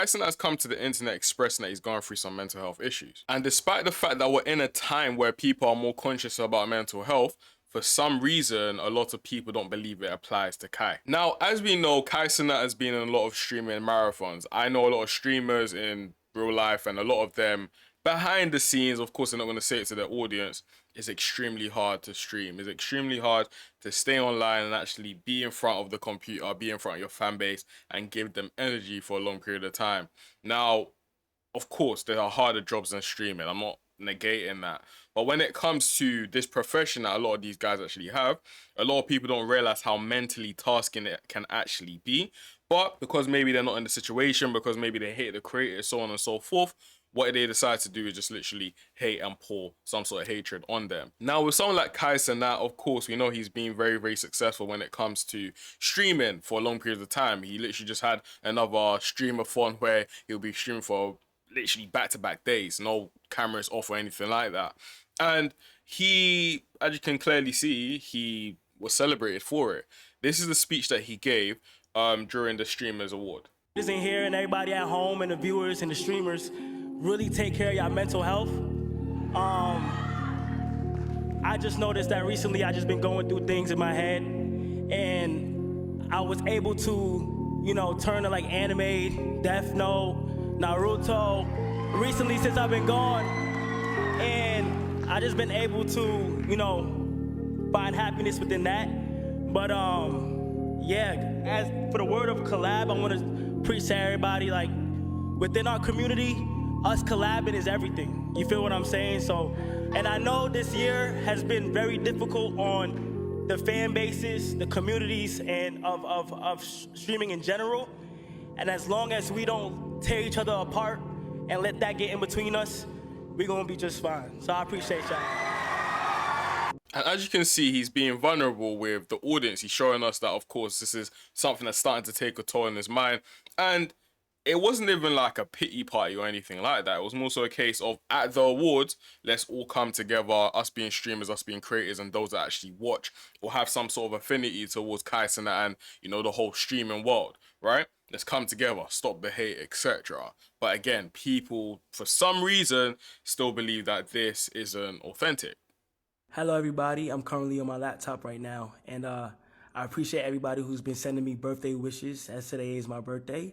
Cenat has come to the internet expressing that he's gone through some mental health issues. And despite the fact that we're in a time where people are more conscious about mental health, for some reason, a lot of people don't believe it applies to Kai. Now, as we know, Cenat has been in a lot of streaming marathons. I know a lot of streamers in real life, and a lot of them behind the scenes, of course, they're not going to say it to their audience, it's extremely hard to stream. It's extremely hard to stay online and actually be in front of the computer, be in front of your fan base, and give them energy for a long period of time. Now, of course, there are harder jobs than streaming. I'm not negating that. But when it comes to this profession that a lot of these guys actually have, a lot of people don't realize how mentally tasking it can actually be. But because maybe they're not in the situation, because maybe they hate the creator, so on and so forth, what they decide to do is just literally hate and pour some sort of hatred on them. Now, with someone like Cenat, of course, we know he's been very, very successful when it comes to streaming for a long period of time. He literally just had another streamathon where he'll be streaming for literally back-to-back days, no cameras off or anything like that. And he, as you can clearly see, he was celebrated for it. This is the speech that he gave during the Streamers Award. In here and everybody at home and the viewers and the streamers, really take care of your mental health. I just noticed that recently I just been going through things in my head, and I was able to, you know, turn to like anime, Death Note, Naruto, recently since I've been gone, and I just been able to, you know, find happiness within that. But yeah, as for the word of collab, I want to preach to everybody, like, within our community, us collabing is everything. You feel what I'm saying? So, and I know this year has been very difficult on the fan bases, the communities, and of streaming in general. And as long as we don't tear each other apart and let that get in between us, we're gonna be just fine. So I appreciate y'all. And as you can see, he's being vulnerable with the audience. He's showing us that, of course, this is something that's starting to take a toll on his mind. And it wasn't even like a pity party or anything like that. It was more so a case of, at the awards, let's all come together, us being streamers, us being creators, and those that actually watch or have some sort of affinity towards Cenat and, you know, the whole streaming world, right? Let's come together, stop the hate, etc. But again, people, for some reason, still believe that this isn't authentic. Hello, everybody. I'm currently on my laptop right now, and I appreciate everybody who's been sending me birthday wishes, as today is my birthday.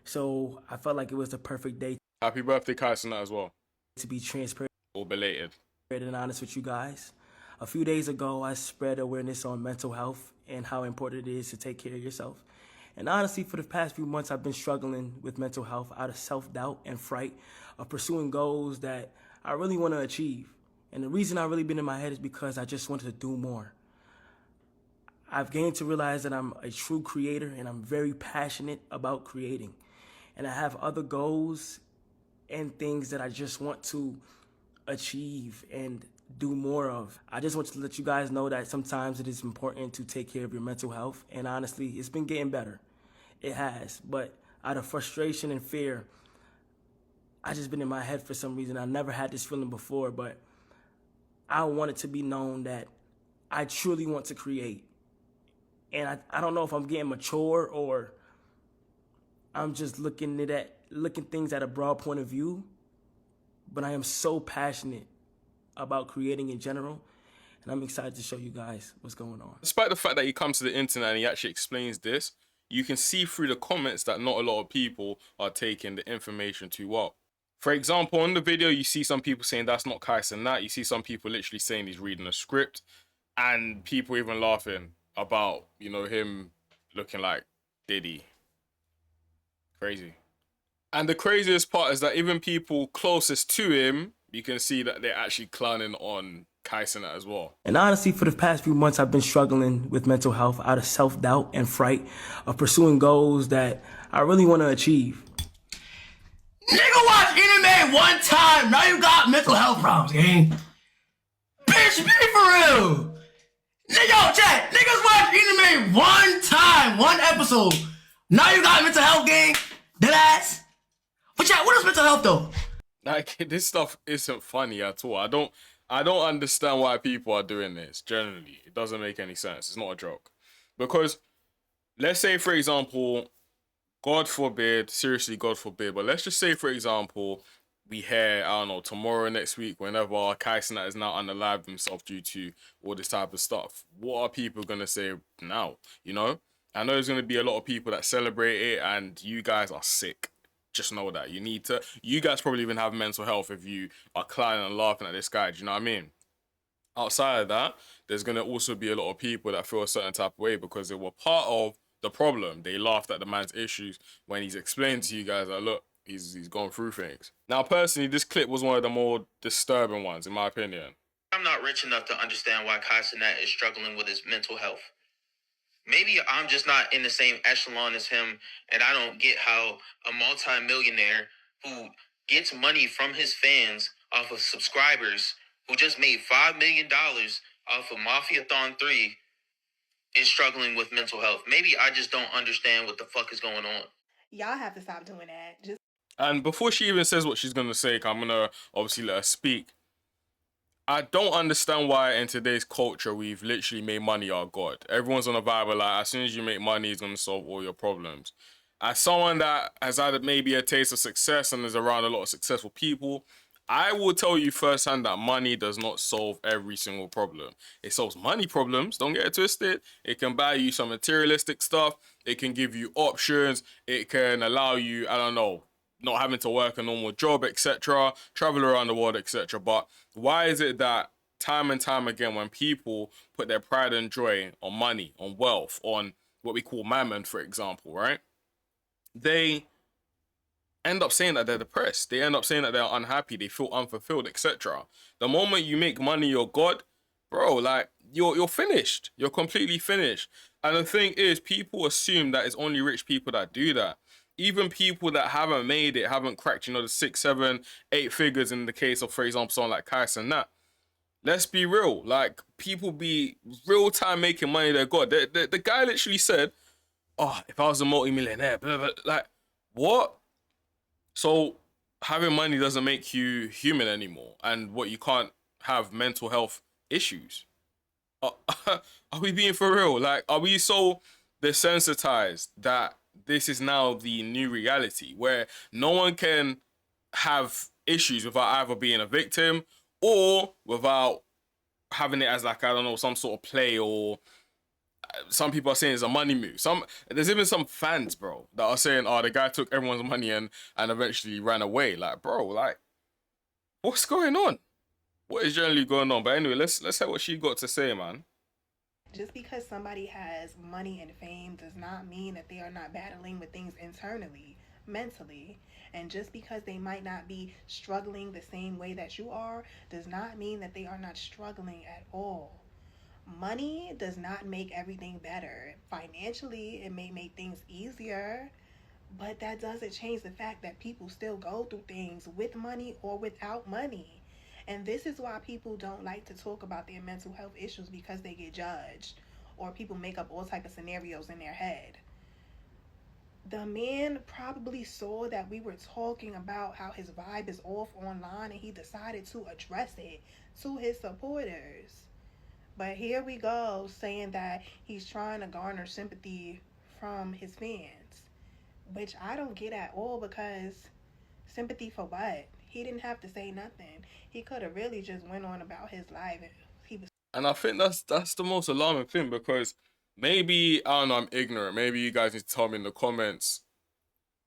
So I felt like it was the perfect day. Happy birthday, Cenat, as well. To be transparent or belated and honest with you guys. A few days ago, I spread awareness on mental health and how important it is to take care of yourself. And honestly, for the past few months, I've been struggling with mental health out of self-doubt and fright of pursuing goals that I really want to achieve. And the reason I've really been in my head is because I just wanted to do more. I've gained to realize that I'm a true creator and I'm very passionate about creating. And I have other goals and things that I just want to achieve and do more of. I just want to let you guys know that sometimes it is important to take care of your mental health. And honestly, it's been getting better. It has. But out of frustration and fear, I just been in my head for some reason. I never had this feeling before, but I want it to be known that I truly want to create. And I don't know if I'm getting mature or I'm just looking things at a broad point of view, but I am so passionate about creating in general, and I'm excited to show you guys what's going on. Despite the fact that he comes to the internet and he actually explains this, you can see through the comments that not a lot of people are taking the information too well. For example, on the video, you see some people saying that's not Cenat. You see some people literally saying he's reading a script, and people even laughing about, you know, him looking like Diddy. Crazy. And the craziest part is that even people closest to him, you can see that they're actually clowning on Cenat as well. And honestly, for the past few months, I've been struggling with mental health out of self-doubt and fright of pursuing goals that I really want to achieve. Nigga watch anime one time, now you got mental health problems, gang. Bitch, be for real. Nigga, chat, niggas watch anime one time, one episode. Now you got mental health, gang. Dead ass. But chat, what is mental health though? Like, this stuff isn't funny at all. I don't understand why people are doing this. Generally, it doesn't make any sense. It's not a joke. Because let's say, for example, God forbid, seriously, God forbid. But let's just say, for example, we hear, I don't know, tomorrow, next week, whenever Kai Cenat is now unalived himself due to all this type of stuff. What are people gonna say now? You know, I know there's gonna be a lot of people that celebrate it, and you guys are sick. Just know that you need to. You guys probably even have mental health if you are crying and laughing at this guy. Do you know what I mean? Outside of that, there's gonna also be a lot of people that feel a certain type of way because they were part of the problem. They laughed at the man's issues when he's explained to you guys that look, he's gone through things. Now, personally, this clip was one of the more disturbing ones, in my opinion. I'm not rich enough to understand why Kai Cenat is struggling with his mental health. Maybe I'm just not in the same echelon as him, and I don't get how a multi-millionaire who gets money from his fans off of subscribers who just made $5 million off of Mafiathon 3 is struggling with mental health. Maybe I just don't understand what the fuck is going on. Y'all have to stop doing that. And before she even says what she's gonna say, 'cause I'm gonna obviously let her speak. I don't understand why in today's culture we've literally made money our god. Everyone's on a vibe like as soon as you make money, it's gonna solve all your problems. As someone that has had maybe a taste of success and is around a lot of successful people, I will tell you firsthand that money does not solve every single problem. It solves money problems, don't get it twisted. It can buy you some materialistic stuff. It can give you options. It can allow you, I don't know, not having to work a normal job, etc., travel around the world, etc. But why is it that time and time again, when people put their pride and joy on money, on wealth, on what we call mammon, for example, right? They end up saying that they're depressed. They end up saying that they're unhappy. They feel unfulfilled, etc. The moment you make money your god, bro, like you're finished. You're completely finished. And the thing is, people assume that it's only rich people that do that. Even people that haven't made it, haven't cracked, you know, the 6, 7, 8 figures in the case of, for example, someone like Kai Cenat. Let's be real. Like, people be real time making money their god. The guy literally said, oh, if I was a multi-millionaire, blah, blah, like, what? So having money doesn't make you human anymore. And what, you can't have mental health issues? Are we being for real? Like, are we so desensitized that this is now the new reality where no one can have issues without either being a victim or without having it as like, I don't know, some sort of play, or some people are saying it's a money move. There's even some fans, bro, that are saying, oh, the guy took everyone's money and eventually ran away. Like, bro, like, what's going on? What is generally going on? But anyway, let's hear what she got to say, man. Just because somebody has money and fame does not mean that they are not battling with things internally, mentally. And just because they might not be struggling the same way that you are, does not mean that they are not struggling at all. Money does not make everything better. Financially, it may make things easier, but that doesn't change the fact that people still go through things with money or without money. And this is why people don't like to talk about their mental health issues, because they get judged or people make up all type of scenarios in their head. The man probably saw that we were talking about how his vibe is off online and he decided to address it to his supporters. But here we go saying that he's trying to garner sympathy from his fans, which I don't get at all, because sympathy for what? He didn't have to say nothing. He could have really just went on about his life. And I think that's the most alarming thing, because maybe, I don't know, I'm ignorant. Maybe you guys need to tell me in the comments,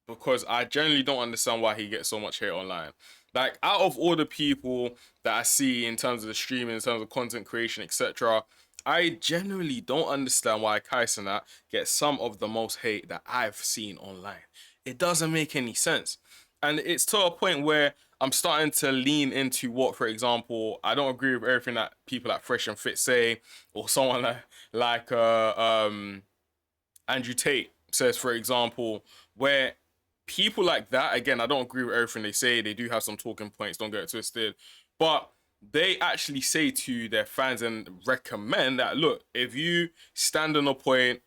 because I generally don't understand why he gets so much hate online. Like, out of all the people that I see in terms of the streaming, in terms of content creation, etc., I genuinely don't understand why Kai Cenat gets some of the most hate that I've seen online. It doesn't make any sense. And it's to a point where I'm starting to lean into what, for example, I don't agree with everything that people like Fresh and Fit say, or someone like Andrew Tate says, for example, where people like that, again, I don't agree with everything they say. They do have some talking points, don't get it twisted. But they actually say to their fans and recommend that, look, if you stand on a point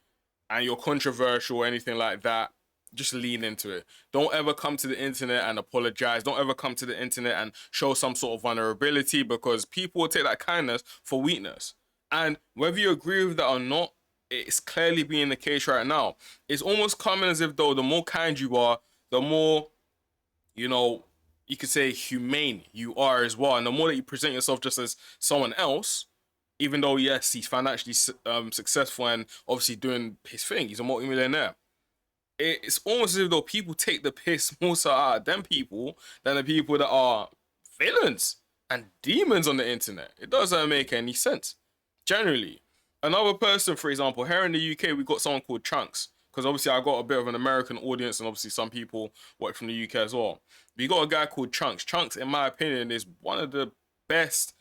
and you're controversial or anything like that, just lean into it. Don't ever come to the internet and apologize. Don't ever come to the internet and show some sort of vulnerability, because people will take that kindness for weakness. And whether you agree with that or not, it's clearly being the case right now. It's almost coming as if though the more kind you are, the more, you know, you could say humane you are as well. And the more that you present yourself just as someone else, even though, yes, he's financially successful and obviously doing his thing, he's a multimillionaire. It's almost as if though people take the piss more so out of them people than the people that are villains and demons on the internet. It doesn't make any sense. Generally, another person, for example, here in the UK, we got someone called Chunks. Because obviously I got a bit of an American audience and obviously some people work from the UK as well. We got a guy called Chunks. Chunks, in my opinion, is one of the best,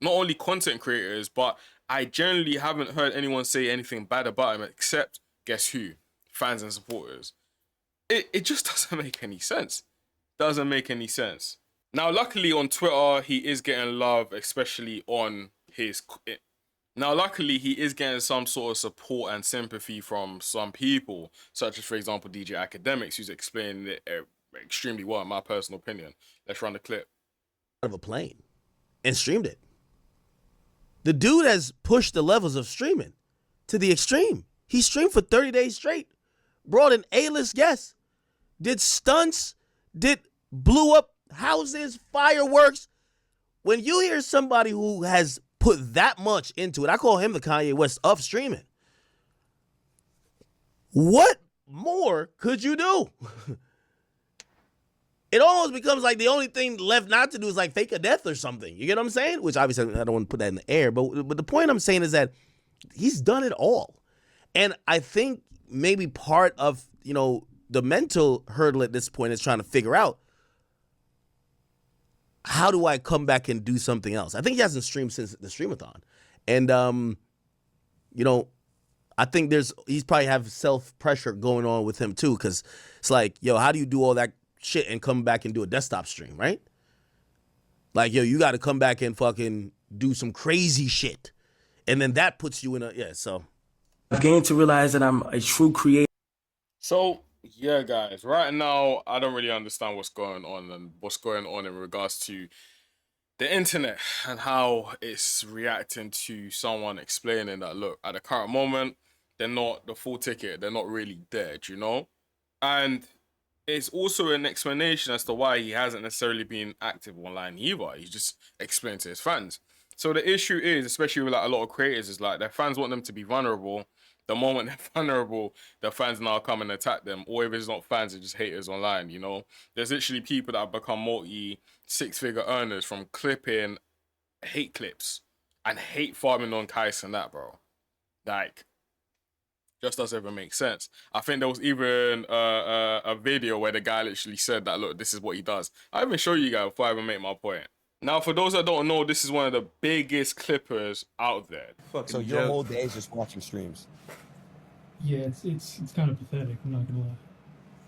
not only content creators, but I generally haven't heard anyone say anything bad about him except, guess who? Fans and supporters. It just doesn't make any sense. Doesn't make any sense. Now, luckily on Twitter, he is getting love, especially on his... Now, luckily, he is getting some sort of support and sympathy from some people, such as, for example, DJ Academics, who's explaining it extremely well, in my personal opinion. Let's run the clip. Of a plane and streamed it. The dude has pushed the levels of streaming to the extreme. He streamed for 30 days straight, brought in A-list guests, did stunts, blew up houses, fireworks. When you hear somebody who has put that much into it, I call him the Kanye West of streaming. What more could you do? It almost becomes like the only thing left not to do is like fake a death or something. You get what I'm saying? Which obviously I don't want to put that in the air, but the point I'm saying is that he's done it all. And I think maybe part of, the mental hurdle at this point is trying to figure out, how do I come back and do something else? I think he hasn't streamed since the Streamathon. And, I think he's probably have self-pressure going on with him too, because it's like, how do you do all that shit and come back and do a desktop stream, right? Like, you got to come back and fucking do some crazy shit. And then that puts you in so. I've gained to realize that I'm a true creator. So, yeah, guys, right now, I don't really understand what's going on in regards to the internet and how it's reacting to someone explaining that, look, at the current moment, they're not the full ticket. They're not really dead, And it's also an explanation as to why he hasn't necessarily been active online either. He's just explained to his fans. So the issue is, especially with like a lot of creators, is like their fans want them to be vulnerable. The moment they're vulnerable, the fans now come and attack them. Or if it's not fans, it's just haters online, There's literally people that have become multi-six-figure earners from clipping hate clips and hate farming on Kais and that, bro. Like, just doesn't ever make sense. I think there was even a video where the guy literally said that, look, this is what he does. I even show you guys before I even make my point. Now, for those that don't know, this is one of the biggest clippers out there. So your whole day is just watching streams? Yeah, it's kind of pathetic, I'm not gonna lie.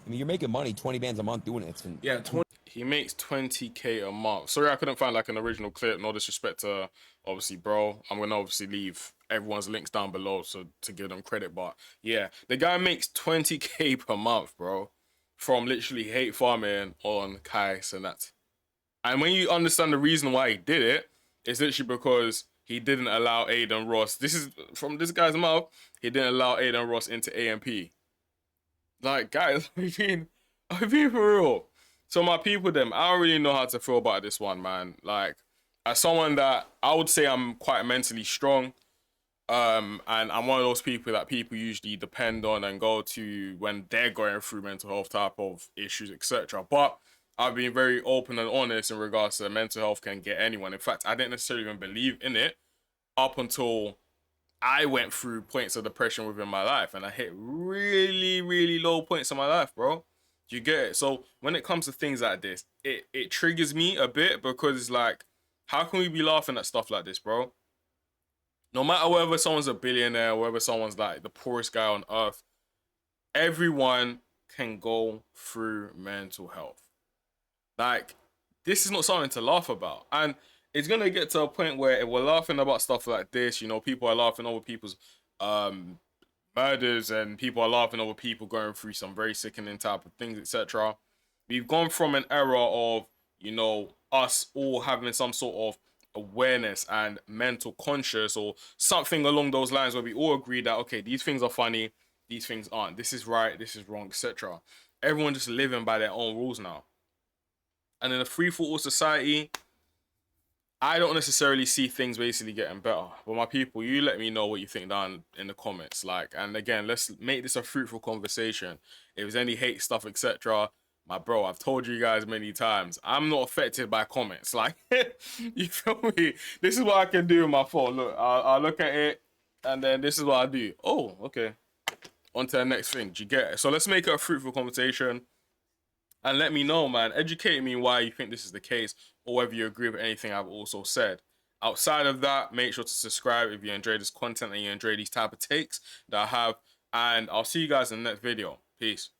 I mean, you're making money, 20 bands a month doing it. Yeah, he makes 20K a month. Sorry, I couldn't find like an original clip. No disrespect to obviously bro. I'm gonna obviously leave everyone's links down below so to give them credit. But yeah, the guy makes 20K per month, bro, from literally hate farming on Kai Cenat. And when you understand the reason why he did it, it's literally because he didn't allow Aiden Ross. This is from this guy's mouth. He didn't allow Aiden Ross into AMP. Like, guys, I mean for real. So my people, I don't really know how to feel about this one, man. Like, as someone that I would say I'm quite mentally strong, and I'm one of those people that people usually depend on and go to when they're going through mental health type of issues, etc. But I've been very open and honest in regards to mental health can get anyone. In fact, I didn't necessarily even believe in it up until I went through points of depression within my life, and I hit really, really low points in my life, bro. You get it? So when it comes to things like this, it triggers me a bit because it's like, how can we be laughing at stuff like this, bro? No matter whether someone's a billionaire, whether someone's like the poorest guy on earth, everyone can go through mental health. Like, this is not something to laugh about. And it's going to get to a point where if we're laughing about stuff like this, people are laughing over people's murders and people are laughing over people going through some very sickening type of things, etc. We've gone from an era of, us all having some sort of awareness and mental conscious or something along those lines, where we all agree that, okay, these things are funny, these things aren't, this is right, this is wrong, etc. Everyone just living by their own rules now. And in a free-for-all society, I don't necessarily see things basically getting better. But my people, you let me know what you think down in the comments. Like, and again, let's make this a fruitful conversation. If there's any hate stuff, etc., my bro, I've told you guys many times, I'm not affected by comments. Like, you feel me? This is what I can do with my phone. Look, I'll look at it, and then this is what I do. Oh, okay. On to the next thing. Do you get it? So let's make it a fruitful conversation. And let me know, man. Educate me why you think this is the case, or whether you agree with anything I've also said. Outside of that, make sure to subscribe if you enjoy this content and you enjoy these type of takes that I have. And I'll see you guys in the next video. Peace.